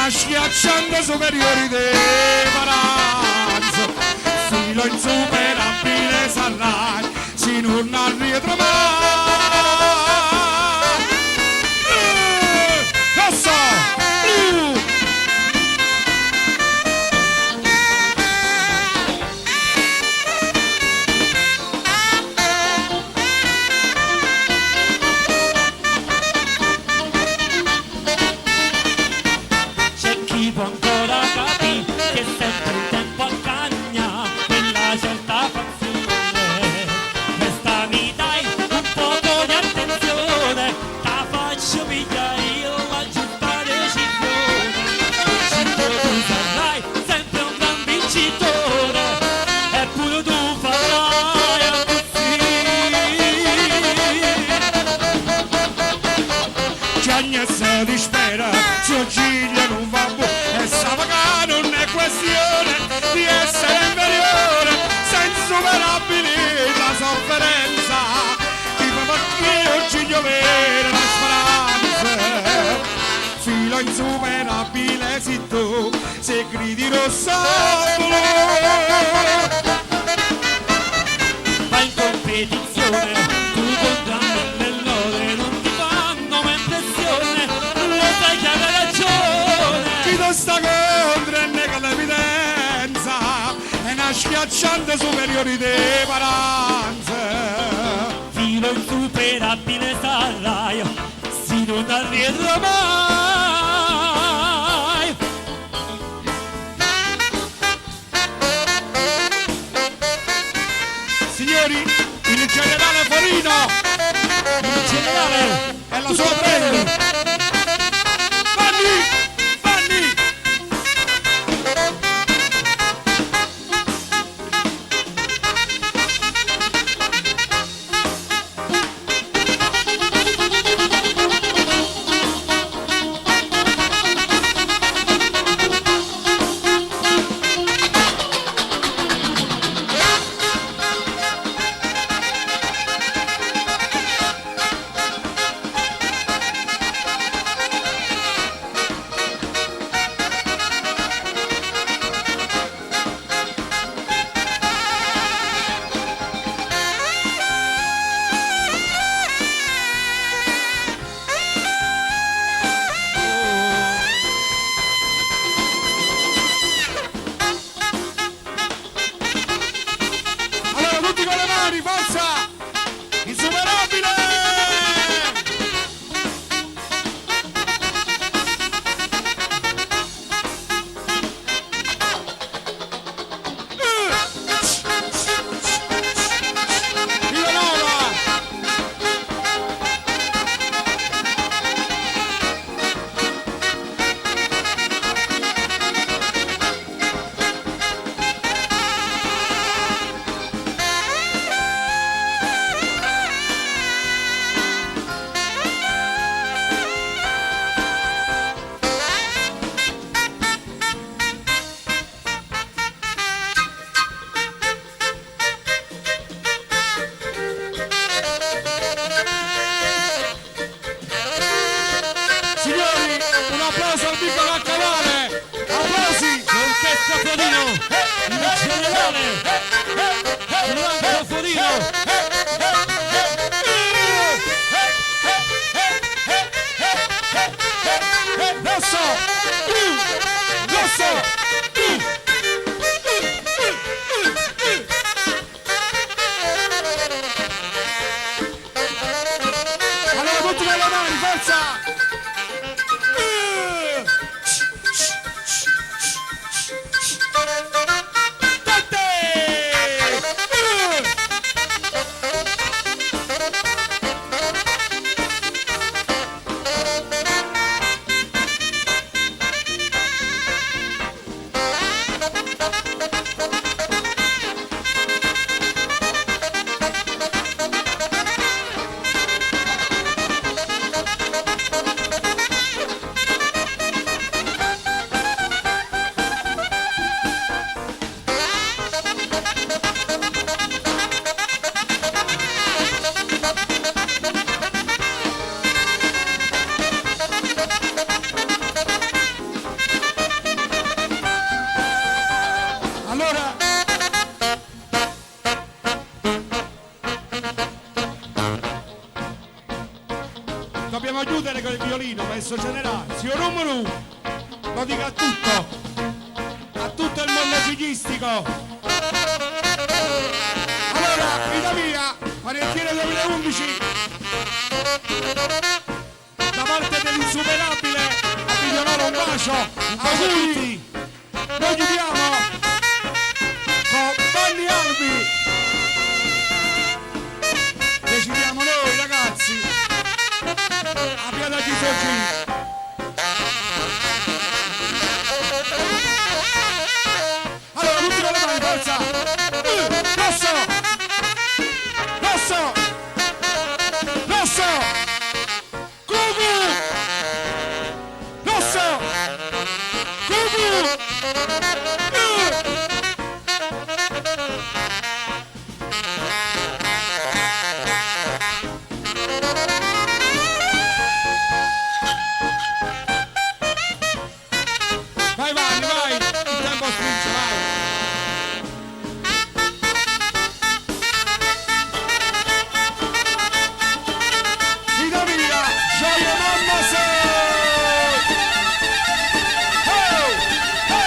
Schiacciando superiori di paranzo, filo insuperabile sarai, si non arrietro mai. Rosso, blu. Ancora capì che sempre il tempo accagna quella certa fazione. Questa mi dai un poco di attenzione, ta faccio pigliare la giusta decisione. Cinque tu sarai sempre un gran vincitore, eppure tu farai così. Che Agnese dispera, suo ciglio non va buono. Non è questione di essere inferiore, sei insuperabile la sofferenza, ti fa partire ci piovere la speranza, filo insuperabile sei tu, se gridi rosso blu. Va in competizione, tu contro mille lode, non ti fanno mai impressione, lo sai che hai ragione. Chi ti sta contro e nega l'evidenza, è una schiacciante superiore di paranze. Filo insuperabile sarai, si non arriverò mai. Signori, il generale Forino, Il generale è la sua prenda. Vanni! applauso al piccolo a cavallo. Applausi. L'orchestra Fodino, il generale, Franco Fodino. Rosso. Rosso. Allora tutti con le mani, forza! Dobbiamo chiudere con il violino, maestro generale. Signor numero uno, lo dica a tutto il mondo ciclistico. Allora, vita mia, panettiere 2011, da parte dell'insuperabile a Migliorare un bacio, a cui noi chiudiamo con Vanni Albi. Decidiamo noi, ragazzi. Abbiamo da chi sorgì. Allora, tutti con le mani, forza! Rosso! Rosso! Rosso! Cucu! Rosso! Cucu! Vai, vai, vai! Il tempo stringe, vai! Vita mia! Gioia mamma sei! Oh! Oh!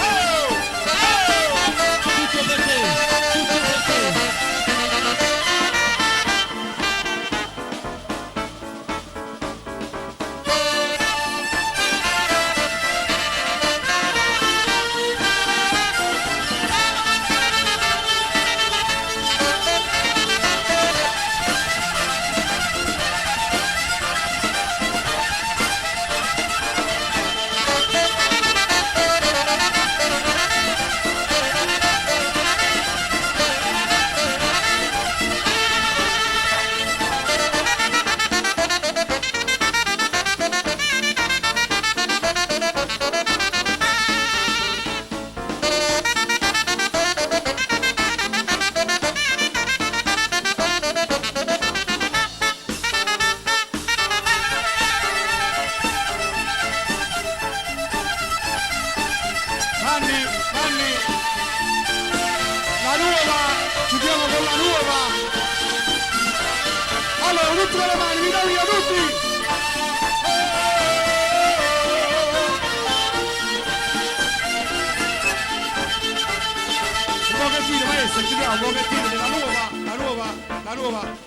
Oh! Oh! Tutto per te, tutto per te. Vanni, Vanni, la nuova, chiudiamo con la nuova. Allora, tutti con le mani, vita mia, tutti! Un pochettino, maestro, chiudiamo, un pochettino della nuova, la nuova.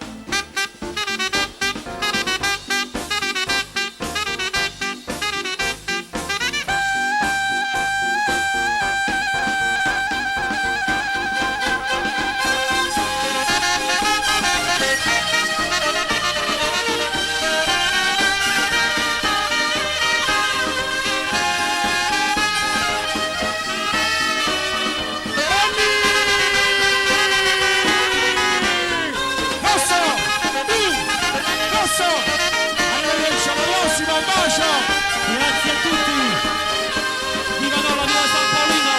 Arrivederci, alla prossima, un bacio! Grazie a tutti. Vivano la via San Paolino.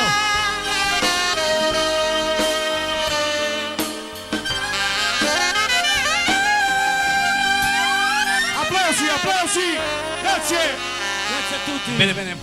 Applausi, applausi! Grazie! Grazie a tutti. Bene, bene,